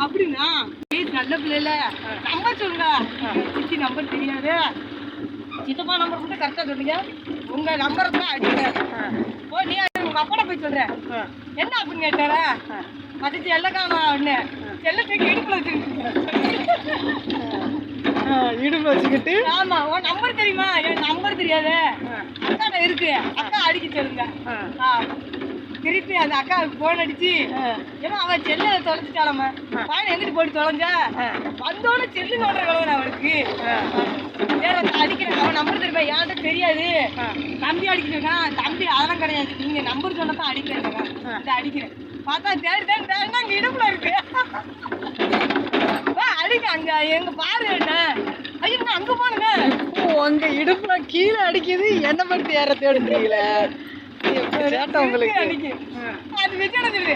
அப்படின்னா நல்ல பிள்ளைல நம்பர் சொல்லுங்க. சித்தி நம்பர் தெரியாது, சித்தப்பா நம்பர் மட்டும் கரெக்டா சொல்லுங்க. உங்க நம்பரை தான் அடிக்கிறேன். ஓ நீ உங்க அப்பாட போய் சொல்ற என்ன அப்படின்னு கேட்டார மதிச்சு எல்லாம் காணும் அப்படின்னு செல்லத்துக்கு இடுப்புல வச்சுக்கிட்டு ஆமா உன் நம்பர் தெரியுமா? என் நம்பர் தெரியாது, அக்கா இருக்கு, அக்கா அடிக்க சொல்லுங்க. திருப்பி அந்த அக்காவுக்கு போன் அடிச்சு ஏன்னா அவன் செல்ல தொலைச்சிட்டாலாமா, பையன் எங்கிட்டு போட்டு தொலைஞ்சா வந்தோன்னு செல்லு நோடுற கலவன் அவளுக்கு வேற அடிக்கிறேன். அவன் நம்பர் தெரியுமா? யார்கிட்ட தெரியாது, தம்பி அடிக்கிறேன்னா தம்பி அதெல்லாம் கிடையாது, நீங்க நம்பர் சொன்னதான் அடிக்கிறேன். அடிக்கிறேன் பார்த்தா தேடிதான் அங்க இடுப்புல இருக்கு. அடிக்க அங்க எங்க பாரு என்ன ஐயோ அங்க போனுங்க. உங்க இடுப்புல கீழே அடிக்குது, என்ன பத்தி யார தேடுறீங்களே உங்களுக்கு அது வச்சு சொல்லுது.